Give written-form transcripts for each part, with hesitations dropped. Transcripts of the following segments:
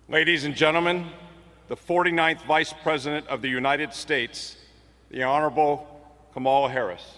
Ladies and gentlemen, the 49th Vice President of the United States, the Honorable Kamala Harris.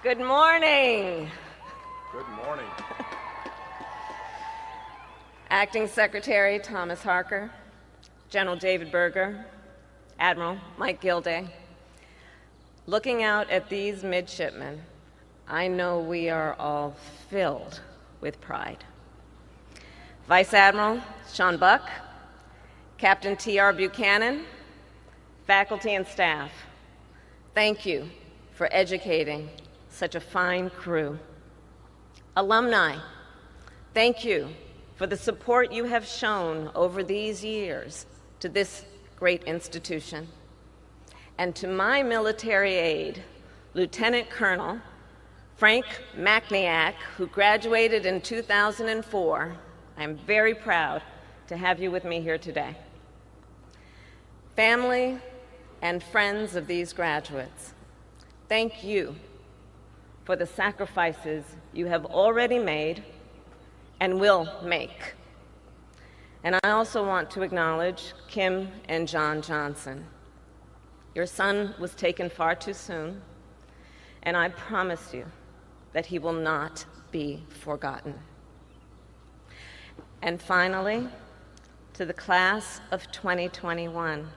Good morning. Good morning. Acting Secretary Thomas Harker, General David Berger, Admiral Mike Gilday. Looking out at these midshipmen, I know we are all filled with pride. Vice Admiral Sean Buck, Captain T.R. Buchanan, faculty and staff, thank you for educating such a fine crew. Alumni, thank you for the support you have shown over these years to this great institution. And to my military aide, Lieutenant Colonel Frank Macniak, who graduated in 2004, I am very proud to have you with me here today. Family and friends of these graduates, thank you for the sacrifices you have already made and will make. And I also want to acknowledge Kim and John Johnson. Your son was taken far too soon, and I promise you that he will not be forgotten. And finally, to the class of 2021,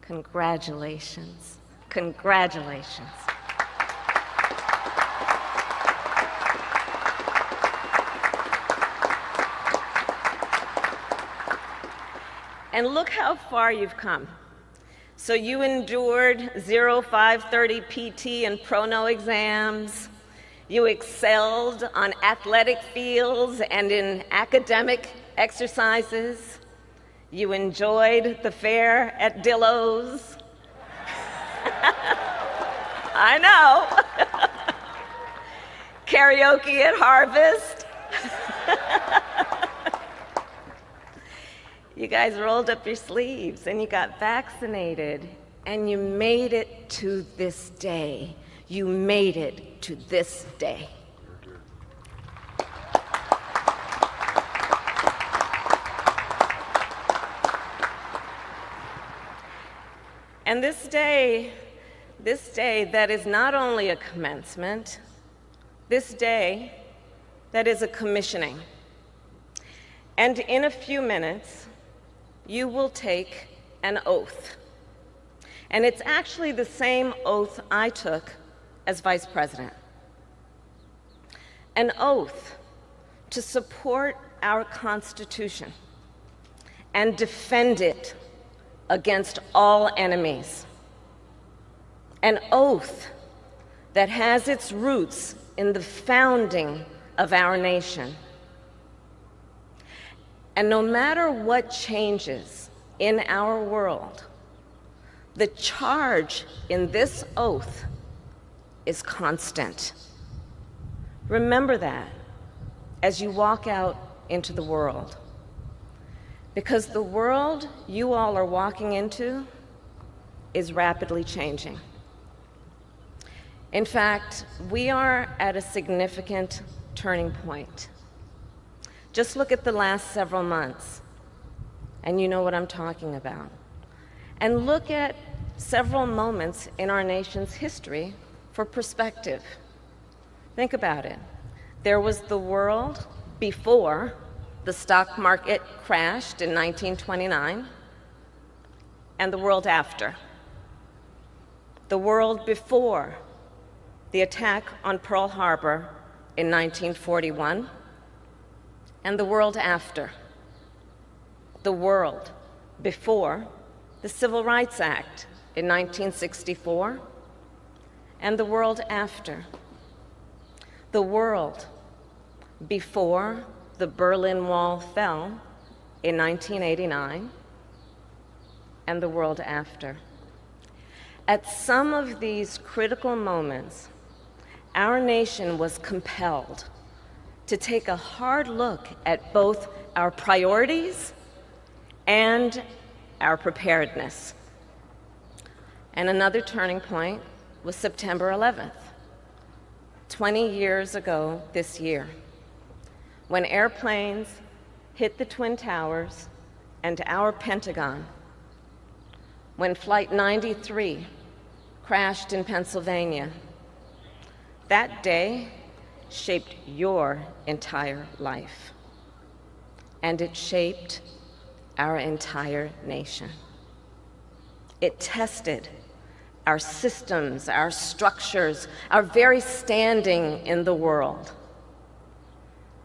congratulations. Congratulations. And look how far you've come. So you endured 0530 PT and Prono exams. You excelled on athletic fields and in academic exercises. You enjoyed the fair at Dillo's. I know. Karaoke at Harvest. You guys rolled up your sleeves and you got vaccinated and you made it to this day. You made it to this day. And this day that is not only a commencement, this day that is a commissioning. And in a few minutes, you will take an oath. And it's actually the same oath I took as Vice President. An oath to support our Constitution and defend it against all enemies. An oath that has its roots in the founding of our nation. And no matter what changes in our world, the charge in this oath is constant. Remember that as you walk out into the world, because the world you all are walking into is rapidly changing. In fact, we are at a significant turning point. Just look at the last several months, and you know what I'm talking about. And look at several moments in our nation's history for perspective. Think about it. There was the world before the stock market crashed in 1929, and the world after. The world before the attack on Pearl Harbor in 1941, and the world after. The world before the Civil Rights Act in 1964, and the world after. The world before the Berlin Wall fell in 1989, and the world after. At some of these critical moments, our nation was compelled to take a hard look at both our priorities and our preparedness. And another turning point was September 11th, 20 years ago this year, when airplanes hit the Twin Towers and our Pentagon, when Flight 93 crashed in Pennsylvania. That day shaped your entire life, and it shaped our entire nation. It tested our systems, our structures, our very standing in the world.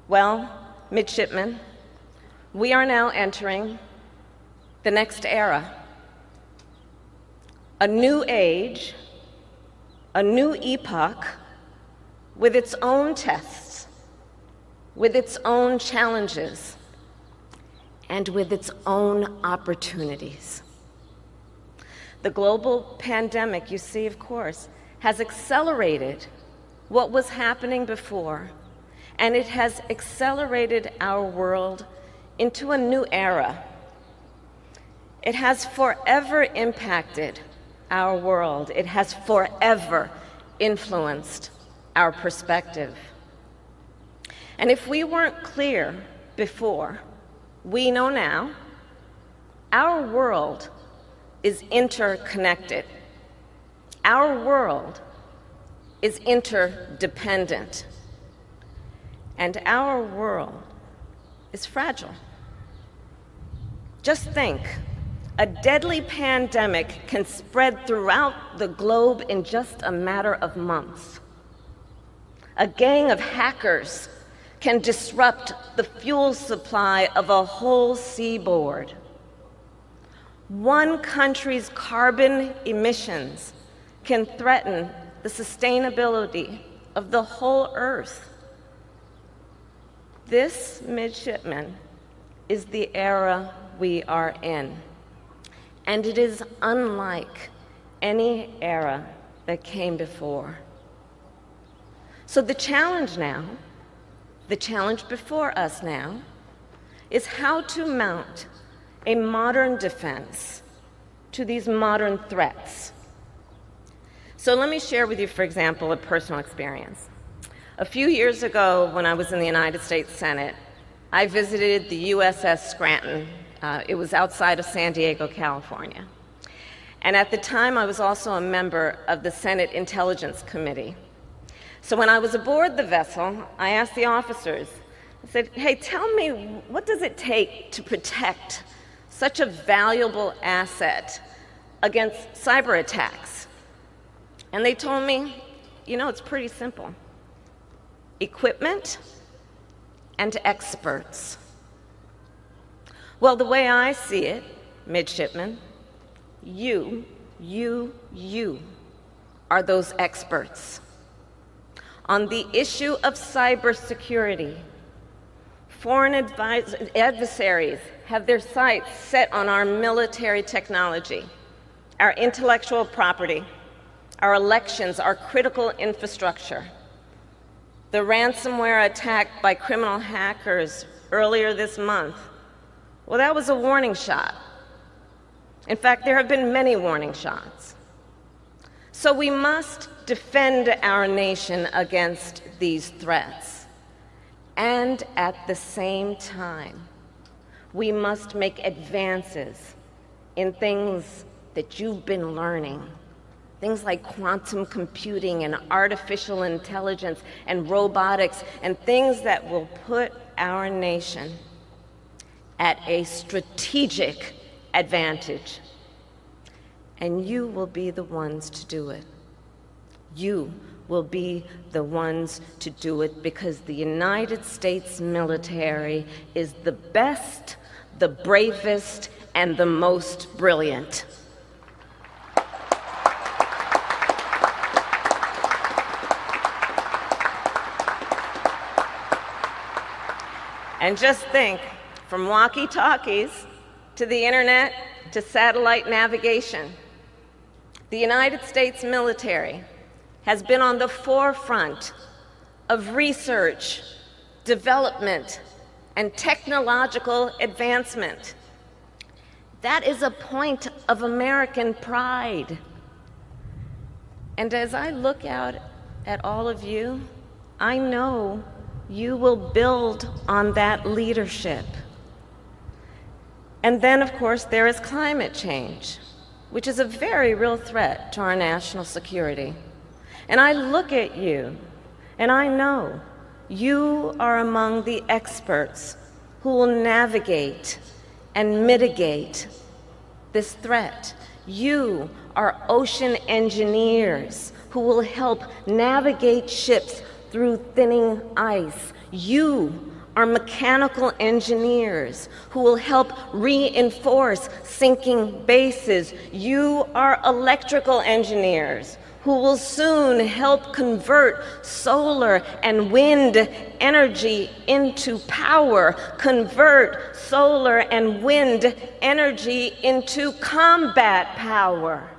Well, midshipmen, we are now entering the next era. A new age, a new epoch with its own tests, with its own challenges, and with its own opportunities. The global pandemic, you see, of course, has accelerated what was happening before, and it has accelerated our world into a new era. It has forever impacted our world. It has forever influenced our perspective. And if we weren't clear before, we know now, our world is interconnected. Our world is interdependent. And our world is fragile. Just think, a deadly pandemic can spread throughout the globe in just a matter of months. A gang of hackers can disrupt the fuel supply of a whole seaboard. One country's carbon emissions can threaten the sustainability of the whole Earth. This, midshipmen, is the era we are in, and it is unlike any era that came before. So the challenge now, the challenge before us now, is how to mount a modern defense to these modern threats. So let me share with you, for example, a personal experience. A few years ago, when I was in the United States Senate, I visited the USS Scranton. It was outside of San Diego, California. And at the time, I was also a member of the Senate Intelligence Committee. So when I was aboard the vessel, I asked the officers, I said, hey, tell me, what does it take to protect such a valuable asset against cyber attacks? And they told me, you know, it's pretty simple. Equipment and experts. Well, the way I see it, midshipmen, you are those experts. On the issue of cybersecurity, foreign adversaries have their sights set on our military technology, our intellectual property, our elections, our critical infrastructure. The ransomware attack by criminal hackers earlier this month, well, that was a warning shot. In fact, there have been many warning shots. So we must defend our nation against these threats. And at the same time, we must make advances in things that you've been learning. Things like quantum computing and artificial intelligence and robotics, and things that will put our nation at a strategic advantage. And you will be the ones to do it. You will be the ones to do it because the United States military is the best, the bravest, and the most brilliant. And just think, from walkie-talkies to the internet to satellite navigation, the United States military has been on the forefront of research, development, and technological advancement. That is a point of American pride. And as I look out at all of you, I know you will build on that leadership. And then, of course, there is climate change, which is a very real threat to our national security. And I look at you, and I know you are among the experts who will navigate and mitigate this threat. You are ocean engineers who will help navigate ships through thinning ice. You are mechanical engineers who will help reinforce sinking bases. You are electrical engineers who will soon help convert solar and wind energy into power, convert solar and wind energy into combat power.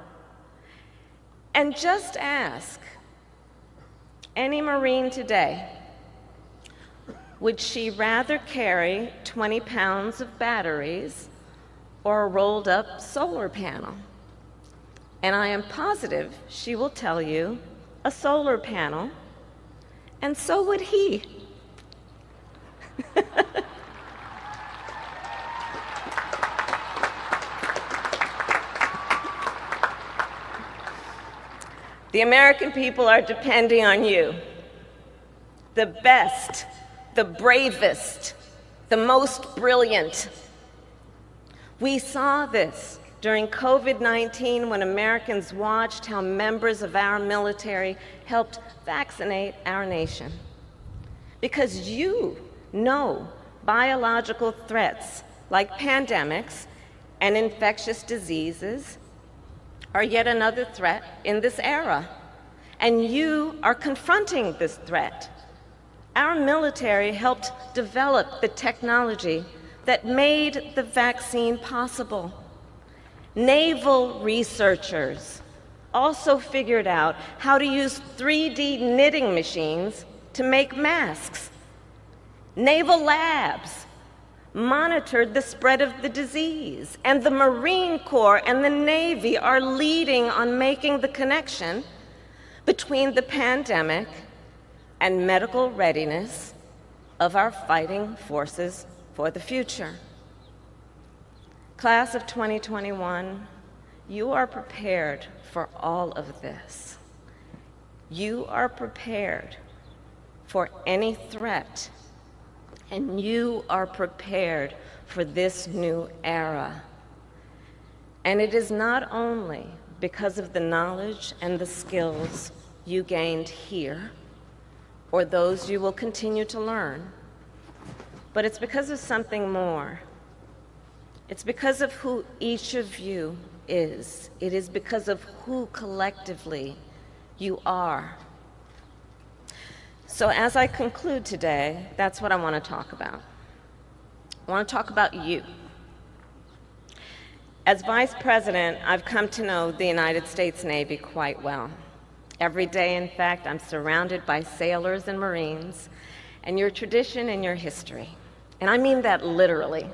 And just ask any Marine today, would she rather carry 20 pounds of batteries or a rolled up solar panel? And I am positive she will tell you a solar panel, and so would he. The American people are depending on you, the best, the bravest, the most brilliant. We saw this during COVID-19 when Americans watched how members of our military helped vaccinate our nation. Because you know biological threats like pandemics and infectious diseases are yet another threat in this era. And you are confronting this threat. Our military helped develop the technology that made the vaccine possible. Naval researchers also figured out how to use 3D knitting machines to make masks. Naval labs monitored the spread of the disease, and the Marine Corps and the Navy are leading on making the connection between the pandemic and medical readiness of our fighting forces for the future. Class of 2021, you are prepared for all of this. You are prepared for any threat, and you are prepared for this new era. And it is not only because of the knowledge and the skills you gained here, or those you will continue to learn, but it's because of something more. It's because of who each of you is. It is because of who collectively you are. So as I conclude today, that's what I want to talk about. I want to talk about you. As Vice President, I've come to know the United States Navy quite well. Every day, in fact, I'm surrounded by sailors and Marines, and your tradition and your history. And I mean that literally.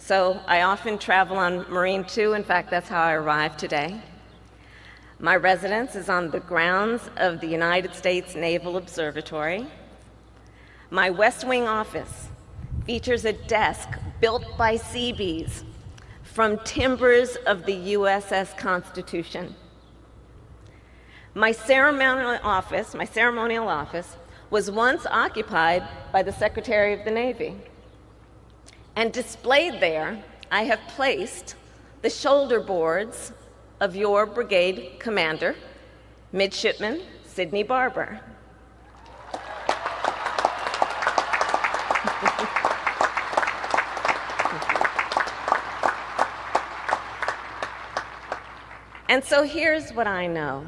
So I often travel on Marine 2. In fact, that's how I arrived today. My residence is on the grounds of the United States Naval Observatory. My West Wing office features a desk built by Seabees from timbers of the USS Constitution. My ceremonial office was once occupied by the Secretary of the Navy. And displayed there, I have placed the shoulder boards of your brigade commander, Midshipman Sidney Barber. And so here's what I know.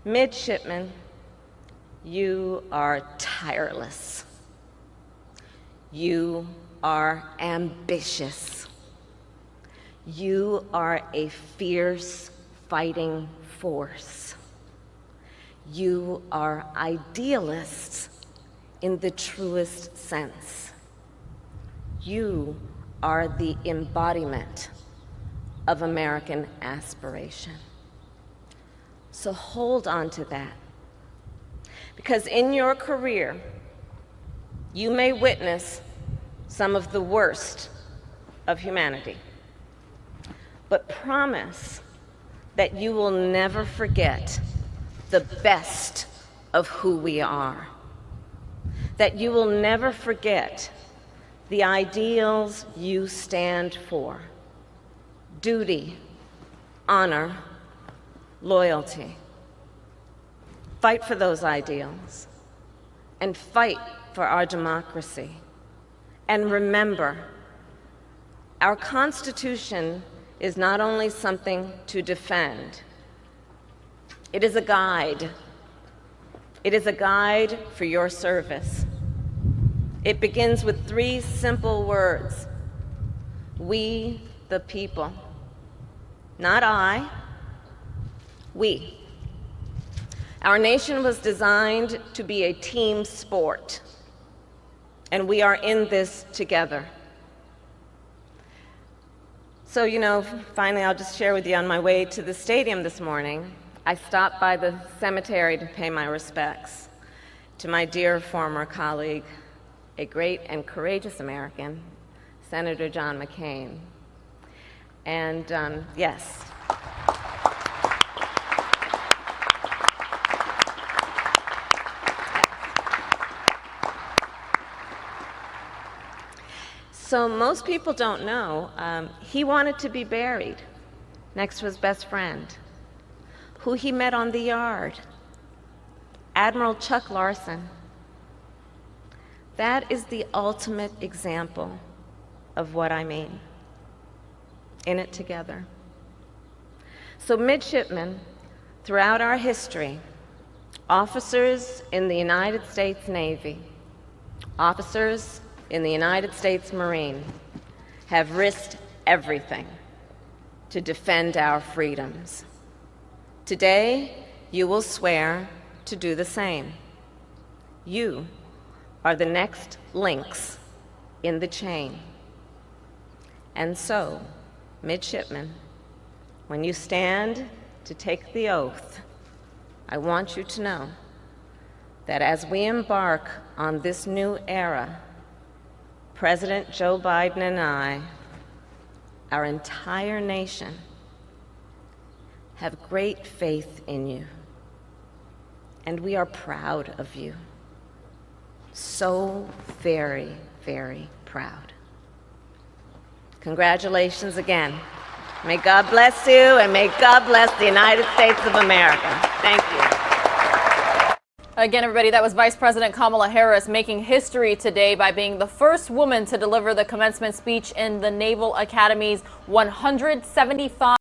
Midshipman, you are tireless. You are ambitious. You are a fierce fighting force. You are idealists in the truest sense. You are the embodiment of American aspiration. So hold on to that. Because in your career, you may witness some of the worst of humanity. But promise that you will never forget the best of who we are. That you will never forget the ideals you stand for: duty, honor, loyalty. Fight for those ideals and fight for our democracy. And remember, our Constitution is not only something to defend, it is a guide. It is a guide for your service. It begins with 3 simple words: we the people. Not I, we. Our nation was designed to be a team sport, and we are in this together. So, finally, I'll just share with you, on my way to the stadium this morning, I stopped by the cemetery to pay my respects to my dear former colleague, a great and courageous American, Senator John McCain. And yes. So most people don't know, he wanted to be buried next to his best friend, who he met on the yard, Admiral Chuck Larson. That is the ultimate example of what I mean. In it together. So midshipmen, throughout our history, officers in the United States Navy, officers in the United States Marine, have risked everything to defend our freedoms. Today, you will swear to do the same. You are the next links in the chain. And so, midshipmen, when you stand to take the oath, I want you to know that as we embark on this new era, President Joe Biden and I, our entire nation, have great faith in you, and we are proud of you. So very, very proud. Congratulations again. May God bless you, and may God bless the United States of America. Thank you. Again, everybody, that was Vice President Kamala Harris making history today by being the first woman to deliver the commencement speech in the Naval Academy's 175